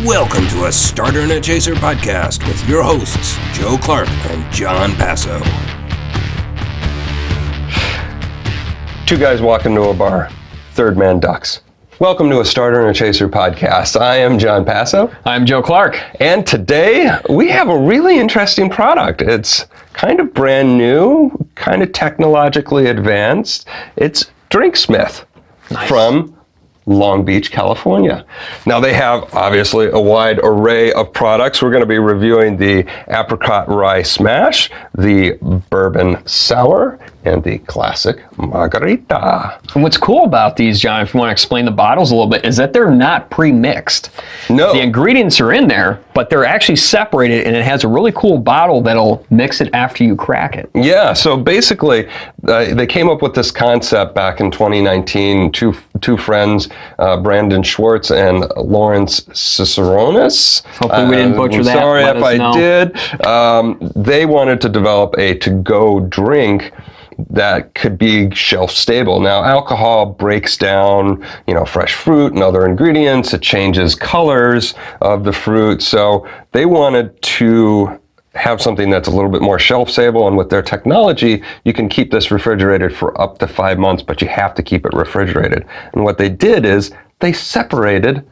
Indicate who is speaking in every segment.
Speaker 1: Welcome to a Starter and a Chaser podcast with your hosts, Joe Clarke and John Passow.
Speaker 2: Two guys walk into a bar, third man ducks. Welcome to a Starter and a Chaser podcast. I am John Passow.
Speaker 3: I'm Joe Clarke.
Speaker 2: And today we have a really interesting product. It's kind of brand new, kind of technologically advanced. It's Drinksmith from Long Beach, California. Now they have obviously a wide array of products. We're going to be reviewing the Apricot Rye Smash, the Bourbon Sour, and the Classic Margarita.
Speaker 3: And what's cool about these, John, if you want to explain the bottles a little bit, is that they're not pre-mixed.
Speaker 2: No.
Speaker 3: The ingredients are in there, but they're actually separated, and it has a really cool bottle that'll mix it after you crack it.
Speaker 2: Yeah, so basically, they came up with this concept back in 2019. Two friends, Brandon Schwartz and Lawrence Ciceronis.
Speaker 3: Hopefully we didn't butcher that.
Speaker 2: Sorry if I did. They wanted to develop a to-go drink that could be shelf stable. Now, alcohol breaks down, fresh fruit and other ingredients. It changes colors of the fruit. So they wanted to have something that's a little bit more shelf stable, and with their technology, you can keep this refrigerated for up to 5 months, but you have to keep it refrigerated. And what they did is they separated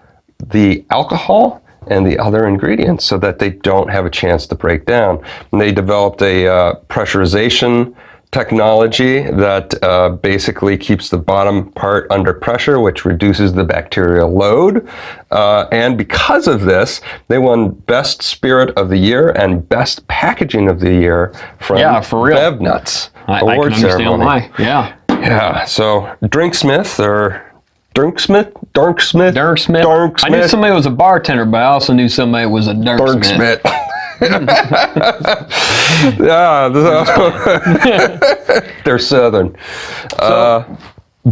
Speaker 2: the alcohol and the other ingredients so that they don't have a chance to break down. And they developed a pressurization technology that basically keeps the bottom part under pressure, which reduces the bacterial load. And because of this, they won Best Spirit of the Year and Best Packaging of the Year from Bev Nuts Award Ceremony.
Speaker 3: Why.
Speaker 2: Yeah, so Drinksmith or Drinksmith.
Speaker 3: I knew somebody was a bartender, but I also knew somebody was a Drinksmith.
Speaker 2: Yeah, they're Southern.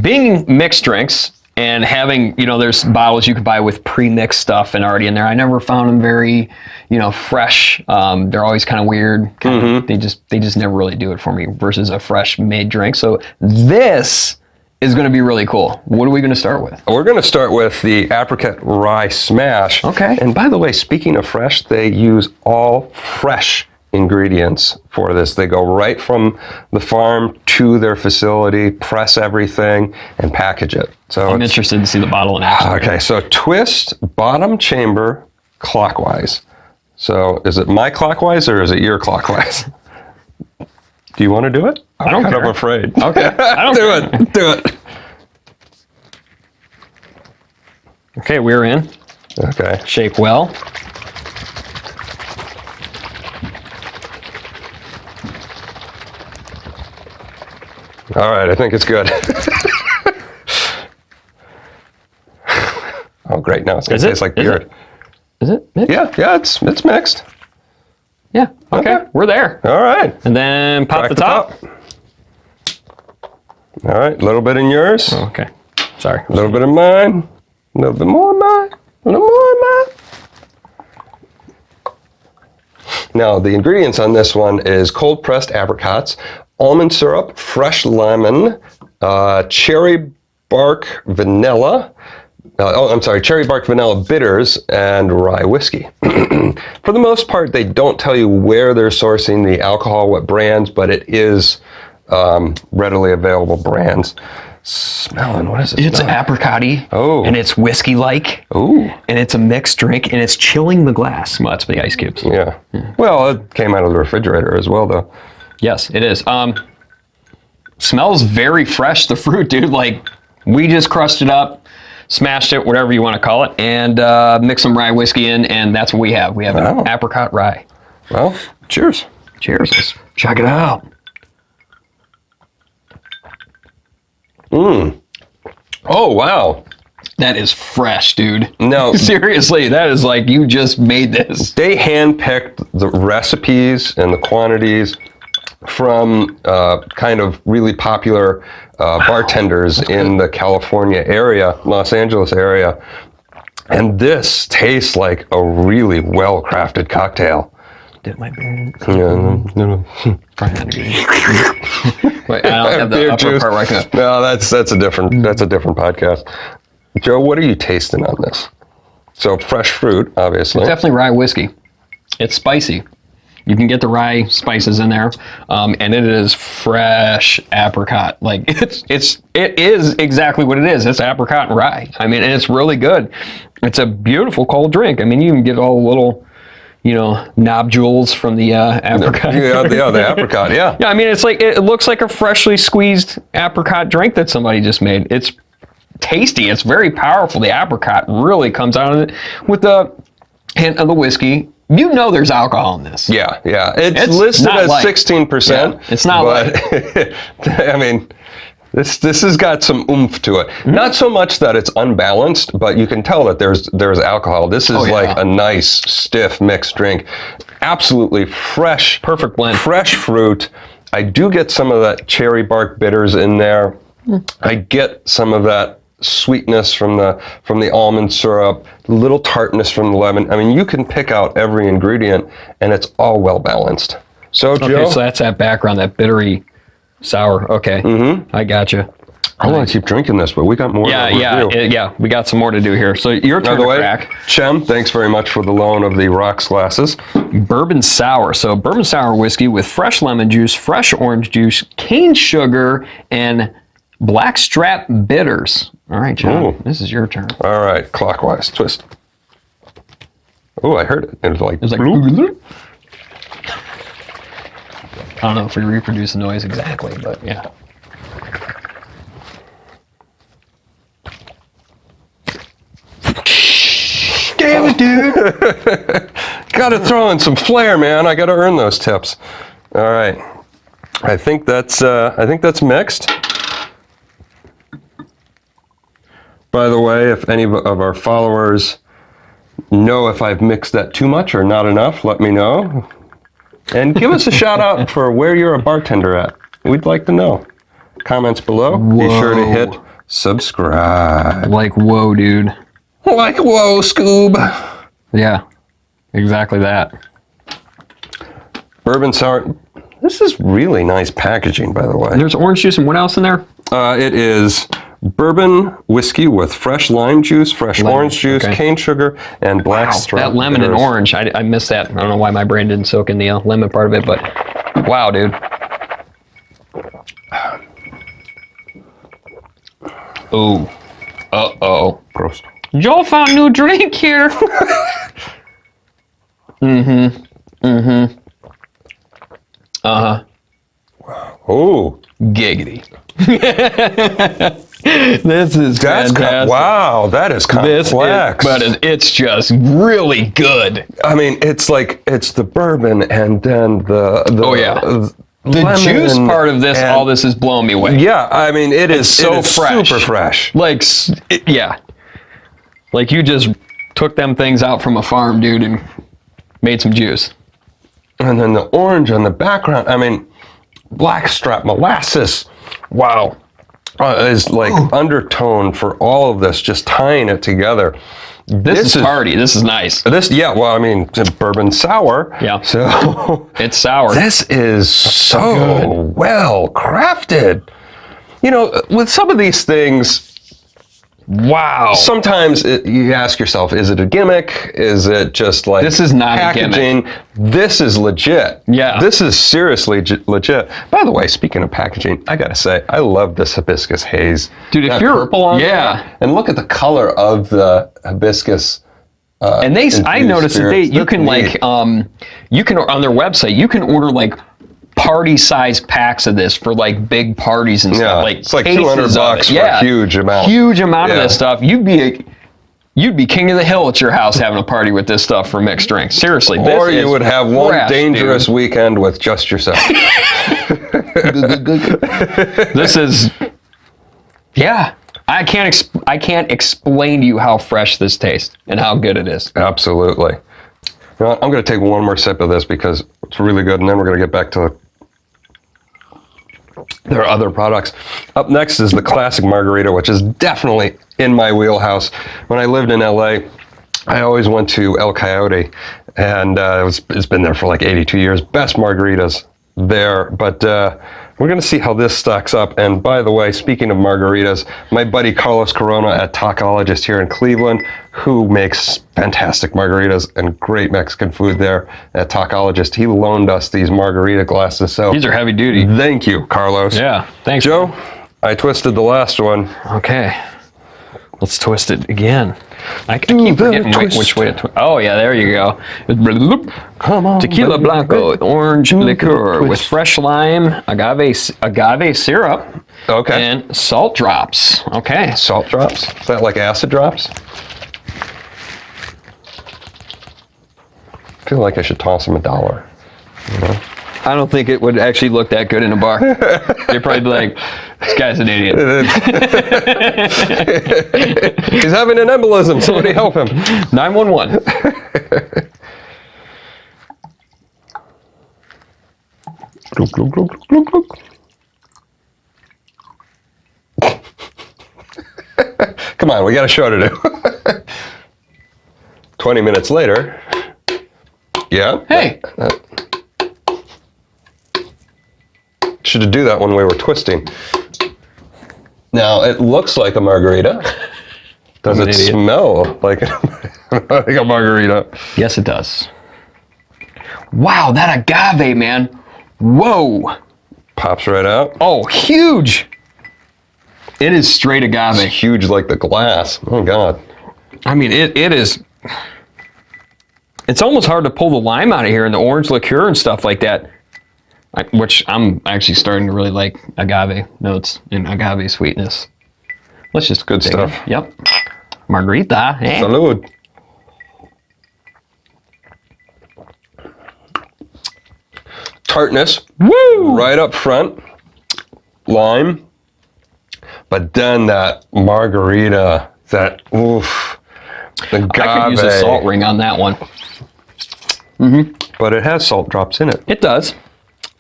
Speaker 3: Being mixed drinks and having, there's bottles you can buy with pre-mixed stuff and already in there. I never found them very, fresh. They're always kind of weird. They just never really do it for me versus a fresh made drink. So this is going to be really cool. What are we going to start with?
Speaker 2: We're going to start with the Apricot Rye Smash.
Speaker 3: Okay.
Speaker 2: And by the way, speaking of fresh, they use all fresh ingredients for this. They go right from the farm to their facility, press everything, and package it. So
Speaker 3: I'm interested to see the bottle in action.
Speaker 2: Okay, so twist bottom chamber clockwise. So is it my clockwise or is it your clockwise? Do you want to do it?
Speaker 3: I don't care.
Speaker 2: I'm afraid.
Speaker 3: Okay. I don't care.
Speaker 2: Do it.
Speaker 3: Okay, we're in.
Speaker 2: Okay.
Speaker 3: Shake well.
Speaker 2: All right, I think it's good. Oh, great. Now it's going to taste like beer.
Speaker 3: Is it mixed?
Speaker 2: Yeah, it's mixed.
Speaker 3: Yeah, okay. We're there.
Speaker 2: All right.
Speaker 3: And then pop the top.
Speaker 2: All right, a little bit in yours.
Speaker 3: Oh, okay. Sorry.
Speaker 2: A little bit in mine. A little bit more in mine. A little more in mine. Now, the ingredients on this one is cold pressed apricots, almond syrup, fresh lemon, cherry bark vanilla, cherry bark vanilla bitters, and rye whiskey. For the most part, they don't tell you where they're sourcing the alcohol, what brands, but it is readily available brands. Smelling, what is it?
Speaker 3: It's apricot-y.
Speaker 2: Oh.
Speaker 3: And it's whiskey-like.
Speaker 2: Ooh.
Speaker 3: And it's a mixed drink, and it's chilling the glass. Well, that's the ice cubes.
Speaker 2: Yeah. Well, it came out of the refrigerator as well, though.
Speaker 3: Yes, it is. Smells very fresh, the fruit, dude. Like, we just crushed it up, smashed it, whatever you want to call it, and mixed some rye whiskey in, and that's what we have. We have an apricot rye.
Speaker 2: Well, cheers.
Speaker 3: Cheers. Let's check it out.
Speaker 2: Oh, wow.
Speaker 3: That is fresh, dude.
Speaker 2: No.
Speaker 3: Seriously, that is like you just made this.
Speaker 2: They handpicked the recipes and the quantities from kind of really popular bartenders in the California area, Los Angeles area. And this tastes like a really well-crafted cocktail.
Speaker 3: Dip my beer.
Speaker 2: Yeah,
Speaker 3: Probably not good. Wait, I don't have the upper
Speaker 2: juice.
Speaker 3: part right now.
Speaker 2: No, that's a different podcast. Joe, what are you tasting on this? So fresh fruit, obviously.
Speaker 3: It's definitely rye whiskey. It's spicy. You can get the rye spices in there, and it is fresh apricot. Like it is exactly what it is. It's apricot and rye. I mean, and it's really good. It's a beautiful cold drink. I mean, you can get all the little, nodules from the apricot.
Speaker 2: The apricot. Yeah.
Speaker 3: Yeah, I mean, it looks like a freshly squeezed apricot drink that somebody just made. It's tasty. It's very powerful. The apricot really comes out of it with the hint of the whiskey. There's alcohol in this.
Speaker 2: Yeah. It's listed as 16%.
Speaker 3: Yeah, it's not
Speaker 2: I mean, this has got some oomph to it. Mm-hmm. Not so much that it's unbalanced, but you can tell that there's alcohol. This is like a nice, stiff mixed drink. Absolutely fresh.
Speaker 3: Perfect blend.
Speaker 2: Fresh fruit. I do get some of that cherry bark bitters in there. I get some of that sweetness from the almond syrup, little tartness from the lemon. I mean, you can pick out every ingredient, and it's all well balanced. So, Joe,
Speaker 3: okay, so that's that background, that bittery sour. Okay, I gotcha.
Speaker 2: I want to keep drinking this, but we got more.
Speaker 3: Yeah, we got some more to do here. So your turn to crack.
Speaker 2: Chem, thanks very much for the loan of the rocks glasses.
Speaker 3: Bourbon Sour. So Bourbon Sour whiskey with fresh lemon juice, fresh orange juice, cane sugar, and blackstrap bitters. All right, John, This is your turn.
Speaker 2: All right, clockwise, twist. Oh, I heard it. It was like
Speaker 3: bloop. I don't know if we reproduce the noise exactly, but yeah.
Speaker 2: Damn it, dude. Gotta throw in some flair, man. I gotta earn those tips. All right. I think that's mixed. By the way, if any of our followers know if I've mixed that too much or not enough, let me know. And give us a shout out for where you're a bartender at. We'd like to know. Comments below.
Speaker 3: Whoa.
Speaker 2: Be sure to hit subscribe.
Speaker 3: Like, whoa, dude.
Speaker 2: Like, whoa, Scoob.
Speaker 3: Yeah, exactly that.
Speaker 2: Bourbon Sour. This is really nice packaging, by the way.
Speaker 3: There's orange juice and what else in there?
Speaker 2: It is bourbon whiskey with fresh lime juice, fresh orange juice, cane sugar, and blackstrap.
Speaker 3: That lemon and orange, I missed that. I don't know why my brain didn't soak in the lemon part of it, but wow, dude. Ooh. Uh-oh.
Speaker 2: Gross.
Speaker 3: Joel found a new drink here. Uh-huh.
Speaker 2: Oh.
Speaker 3: Giggity. This is fantastic.
Speaker 2: Wow, that is complex.
Speaker 3: But it's just really good.
Speaker 2: I mean, it's the bourbon and then the
Speaker 3: the juice part of this, all this is blowing me away.
Speaker 2: Yeah, I mean, it is
Speaker 3: fresh.
Speaker 2: Super fresh.
Speaker 3: Like you just took them things out from a farm, dude, and made some juice.
Speaker 2: And then the orange on the background, I mean, blackstrap molasses. Wow. Is like undertone for all of this, just tying it together.
Speaker 3: This is hearty. This is nice.
Speaker 2: Well, I mean, it's bourbon sour.
Speaker 3: Yeah.
Speaker 2: So
Speaker 3: it's sour.
Speaker 2: This is so well crafted. With some of these things, wow. Sometimes you ask yourself, is it a gimmick? Is it just like
Speaker 3: this is not
Speaker 2: packaging?
Speaker 3: A gimmick.
Speaker 2: This is legit.
Speaker 3: Yeah.
Speaker 2: This is seriously legit. By the way, speaking of packaging, I gotta say, I love this hibiscus haze.
Speaker 3: Dude, if you're
Speaker 2: purple on there, and look at the color of the hibiscus.
Speaker 3: And I noticed that you can on their website, you can order like party-size packs of this for like big parties and stuff. Like
Speaker 2: it's like $200 for a huge amount.
Speaker 3: Huge amount of this stuff. You'd be king of the hill at your house having a party with this stuff for mixed drinks. Seriously.
Speaker 2: Or you would have one dangerous weekend with just yourself.
Speaker 3: This is, I can't explain to you how fresh this tastes and how good it is.
Speaker 2: Absolutely. I'm going to take one more sip of this because it's really good, and then we're going to get back to their other products. Up next is the Classic Margarita, which is definitely in my wheelhouse. When I lived in LA, I always went to El Coyote, and it's been there for like 82 years. Best margaritas there, but We're going to see how this stacks up. And by the way, speaking of margaritas, my buddy Carlos Corona at Tacologist here in Cleveland, who makes fantastic margaritas and great Mexican food there at Tacologist, he loaned us these margarita glasses. So
Speaker 3: These are heavy duty.
Speaker 2: thank you, Carlos.
Speaker 3: Yeah, thanks.
Speaker 2: Joe, I twisted the last one.
Speaker 3: Okay. Let's twist it again. I keep forgetting which way to twist. Oh, yeah, there you go.
Speaker 2: Come on.
Speaker 3: Tequila Blanco with orange liqueur with fresh lime, agave syrup, and salt drops. Okay.
Speaker 2: Salt drops? Is that like acid drops? I feel like I should toss him $1. You know?
Speaker 3: I don't think it would actually look that good in a bar. They'd probably be like, this guy's an idiot.
Speaker 2: He's having an embolism. Somebody help him.
Speaker 3: 911.
Speaker 2: Glug, glug, glug, glug, glug. Come on, we got a show to do. 20 minutes later. Yeah.
Speaker 3: Hey.
Speaker 2: Should do that when we were twisting. Now, it looks like a margarita. Does it smell like a margarita?
Speaker 3: Yes, it does. Wow, that agave, man. Whoa.
Speaker 2: Pops right out.
Speaker 3: Oh, huge. It is straight agave.
Speaker 2: It's huge like the glass. Oh, God.
Speaker 3: I mean, it is. It's almost hard to pull the lime out of here and the orange liqueur and stuff like that. Which I'm actually starting to really like agave notes and agave sweetness. Let's just
Speaker 2: good stuff.
Speaker 3: Yep. Margarita. Eh?
Speaker 2: Salud. Tartness.
Speaker 3: Woo!
Speaker 2: Right up front. Lime. But then that margarita, that oof. Agave.
Speaker 3: I could use a salt ring on that one. Mm-hmm.
Speaker 2: But it has salt drops in it.
Speaker 3: It does.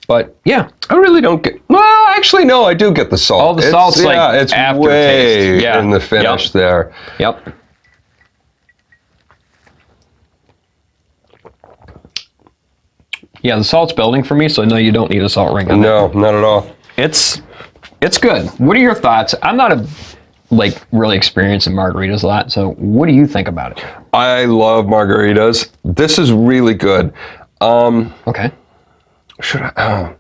Speaker 3: But yeah,
Speaker 2: I really don't get. Well, actually, no, I do get the salt.
Speaker 3: All the salt's
Speaker 2: it's
Speaker 3: aftertaste.
Speaker 2: way in the finish there.
Speaker 3: Yep. Yeah, the salt's building for me, so no, you don't need a salt ring on that.
Speaker 2: No, not at all.
Speaker 3: It's good. What are your thoughts? I'm not really experienced in margaritas a lot, so what do you think about it?
Speaker 2: I love margaritas. This is really good.
Speaker 3: Okay.
Speaker 2: Should
Speaker 3: I'm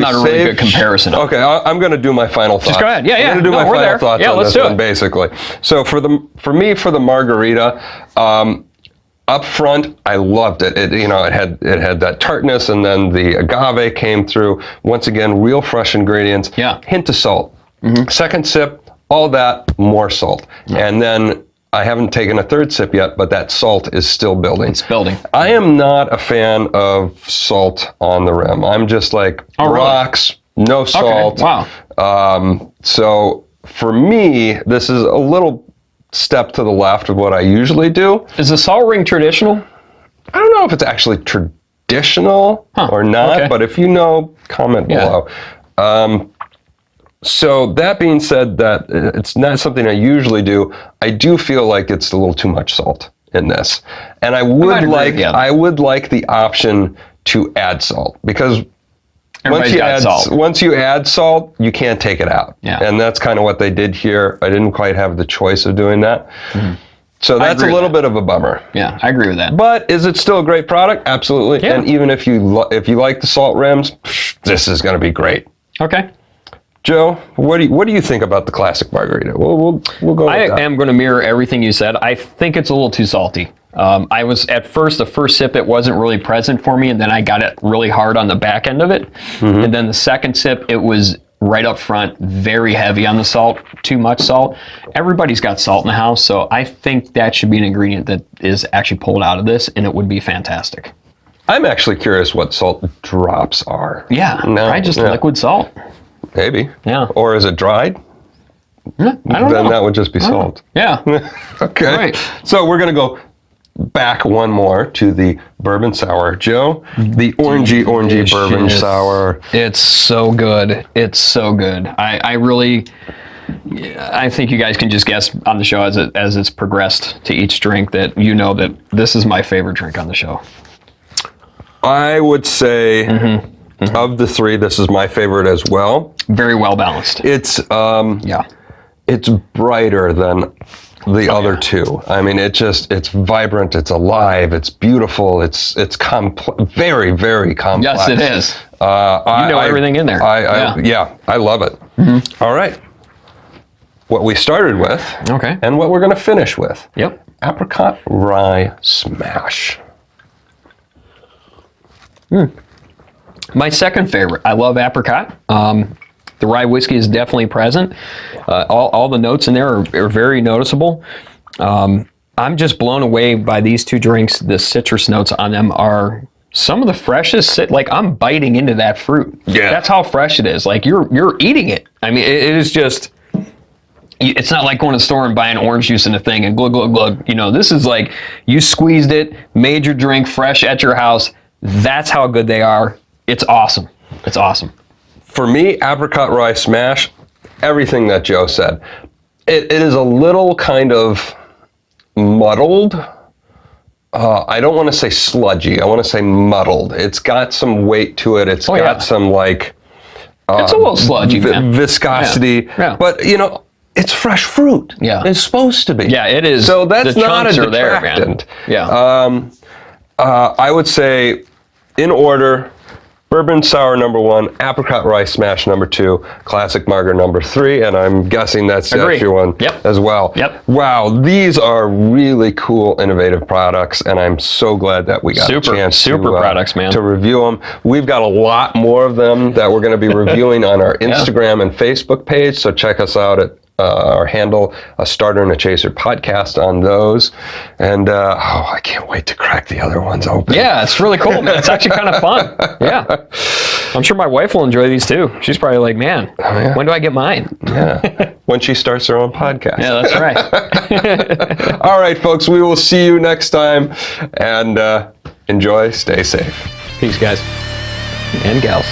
Speaker 3: not a really good comparison.
Speaker 2: Okay, I'm going to do my final thoughts.
Speaker 3: Just go ahead. Yeah.
Speaker 2: I'm going to do my final thoughts on this one, basically. So for the margarita, up front, I loved it. It had that tartness, and then the agave came through. Once again, real fresh ingredients.
Speaker 3: Yeah.
Speaker 2: Hint of salt. Mm-hmm. Second sip, all that, more salt. Yeah. And then I haven't taken a third sip yet, but that salt is still building.
Speaker 3: It's building.
Speaker 2: I am not a fan of salt on the rim. I'm just like rocks, no salt.
Speaker 3: Okay. Wow.
Speaker 2: So for me, this is a little step to the left of what I usually do.
Speaker 3: Is the salt ring traditional?
Speaker 2: I don't know if it's actually traditional or not, but if you know, comment below. So that being said, that it's not something I usually do. I do feel like it's a little too much salt in this, and I would like the option to add salt, because once you add salt, you can't take it out. Yeah. And that's kind of what they did here. I didn't quite have the choice of doing that. Mm-hmm. So that's a little bit of a bummer.
Speaker 3: Yeah, I agree with that.
Speaker 2: But is it still a great product? Absolutely. Yeah. And even if you like the salt rims, this is going to be great.
Speaker 3: Okay.
Speaker 2: Joe, what do you think about the Classic Margarita? We'll go with that.
Speaker 3: I am going to mirror everything you said. I think it's a little too salty. I was at first, the first sip, it wasn't really present for me, and then I got it really hard on the back end of it. Mm-hmm. And then the second sip, it was right up front, very heavy on the salt, too much salt. Everybody's got salt in the house, so I think that should be an ingredient that is actually pulled out of this, and it would be fantastic.
Speaker 2: I'm actually curious what salt drops are.
Speaker 3: Yeah, liquid salt.
Speaker 2: Maybe.
Speaker 3: Yeah.
Speaker 2: Or is it dried?
Speaker 3: Yeah, I don't know.
Speaker 2: Then that would just be salt.
Speaker 3: Yeah.
Speaker 2: Okay. Right. So we're going to go back one more to the Bourbon Sour. Joe, the orangey Bourbon Sour.
Speaker 3: It's so good. It's so good. I think you guys can just guess on the show as it's progressed to each drink that you know that this is my favorite drink on the show.
Speaker 2: I would say Of the three, this is my favorite as well.
Speaker 3: Very well balanced.
Speaker 2: It's
Speaker 3: Yeah.
Speaker 2: it's brighter than the other two. I mean, it's vibrant, it's alive, it's beautiful, it's very, very complex.
Speaker 3: Yes, it is. Everything in there.
Speaker 2: I love it. All right. What we started with,
Speaker 3: Okay.
Speaker 2: and what we're going to finish with.
Speaker 3: Yep.
Speaker 2: Apricot Rye Smash.
Speaker 3: My second favorite. I love apricot. The rye whiskey is definitely present. All the notes in there are very noticeable. I'm just blown away by these two drinks. The citrus notes on them are some of the freshest. Like, I'm biting into that fruit.
Speaker 2: Yeah.
Speaker 3: That's how fresh it is. Like, you're eating it. I mean, it is just... It's not like going to the store and buying orange juice in a thing and glug, glug, glug. You know, this is like you squeezed it, made your drink fresh at your house. That's how good they are. It's awesome. It's awesome.
Speaker 2: For me, Apricot Rye Smash, everything that Joe said. It is a little kind of muddled. I don't want to say sludgy. I want to say muddled. It's got some weight to it. It's got some like...
Speaker 3: it's a little sludgy, man.
Speaker 2: Viscosity.
Speaker 3: Yeah.
Speaker 2: But, it's fresh fruit.
Speaker 3: Yeah.
Speaker 2: It's supposed to be.
Speaker 3: Yeah, it is.
Speaker 2: So that's
Speaker 3: The
Speaker 2: not a
Speaker 3: chunks are there,
Speaker 2: detractant.
Speaker 3: man. Yeah.
Speaker 2: I would say, in order, Bourbon Sour number 1, Apricot Rye Smash number 2, Classic Margarita number 3, and I'm guessing that's your one as well.
Speaker 3: Yep.
Speaker 2: Wow, these are really cool, innovative products, and I'm so glad that we got a chance
Speaker 3: products, man.
Speaker 2: to review them. We've got a lot more of them that we're going to be reviewing on our Instagram and Facebook page, so check us out at our handle, A Starter and a Chaser podcast on those. And I can't wait to crack the other ones open.
Speaker 3: Yeah, it's really cool, man. It's actually kind of fun. Yeah. I'm sure my wife will enjoy these too. She's probably like, man, when do I get mine?
Speaker 2: Yeah. When she starts her own podcast.
Speaker 3: Yeah, that's right.
Speaker 2: All right, folks, we will see you next time. And enjoy, stay safe.
Speaker 3: Peace, guys and gals.